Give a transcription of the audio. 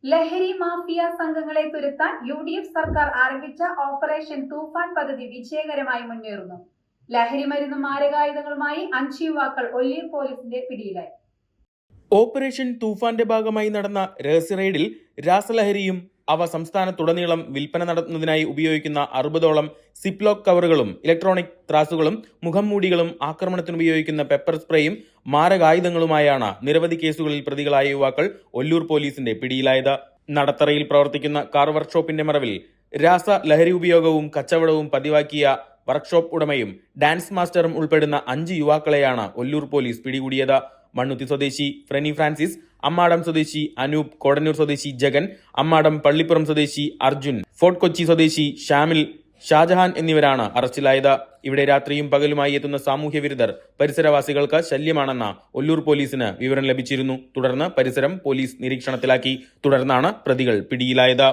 ലഹരി മാഫിയ സംഘങ്ങളെ തുരത്താൻ UDF സർക്കാർ ആരംഭിച്ച ഓപ്പറേഷൻ തൂഫാൻ പദ്ധതി വിജയകരമായി മുന്നേറുന്നു. ലഹരി മരുന്നും മാരകായുധങ്ങളുമായി 5 യുവാക്കൾ ഒല്ലൂർ പോലീസിന്റെ പിടിയിലായി. ഓപ്പറേഷൻ തൂഫാന്റെ ഭാഗമായി നടന്ന രഹസ്യ റെയ്ഡിൽ രാസലഹരിയും അവ സംസ്ഥാനത്തുടനീളം വിൽപ്പന നടത്തുന്നതിനായി ഉപയോഗിക്കുന്ന 60ഓളം സിപ്ലോക്ക് കവറുകളും ഇലക്ട്രോണിക് ത്രാസുകളും മുഖംമൂടികളും ആക്രമണത്തിനുപയോഗിക്കുന്ന പെപ്പർ സ്പ്രേയും മാരകായുധങ്ങളുമായാണ് നിരവധി കേസുകളിൽ പ്രതികളായ യുവാക്കൾ ഒല്ലൂർ പോലീസിന്റെ പിടിയിലായത്. നടത്തറയിൽ പ്രവർത്തിക്കുന്ന കാർ വർക്ക്ഷോപ്പിന്റെ മറവിൽ രാസ ലഹരി ഉപയോഗവും കച്ചവടവും പതിവാക്കിയ വർക്ക്ഷോപ്പ് ഉടമയും ഡാൻസ് മാസ്റ്ററും ഉൾപ്പെടുന്ന 5 യുവാക്കളെയാണ് ഒല്ലൂർ പോലീസ് പിടികൂടിയത്. മണ്ണുത്തി സ്വദേശി ഫ്രെനി ഫ്രാൻസിസ്, അമ്മാടം സ്വദേശി അനൂപ്, കോടന്നൂർ സ്വദേശി ജഗൻ, അമ്മാടം പള്ളിപ്പുറം സ്വദേശി അർജുൻ, ഫോർട്ട് കൊച്ചി സ്വദേശി ഷാമിൽ, ഷാജഹാൻ എന്നിവരാണ് അറസ്റ്റിലായത്. ഇവിടെ രാത്രിയും പകലുമായി എത്തുന്ന സാമൂഹ്യ വിരുദ്ധർ പരിസരവാസികൾക്ക് ശല്യമാണെന്ന ഒല്ലൂർ പോലീസിന് വിവരം ലഭിച്ചിരുന്നു. തുടർന്ന് പരിസരം പോലീസ് നിരീക്ഷണത്തിലാക്കി. തുടർന്നാണ് പ്രതികൾ പിടിയിലായത്.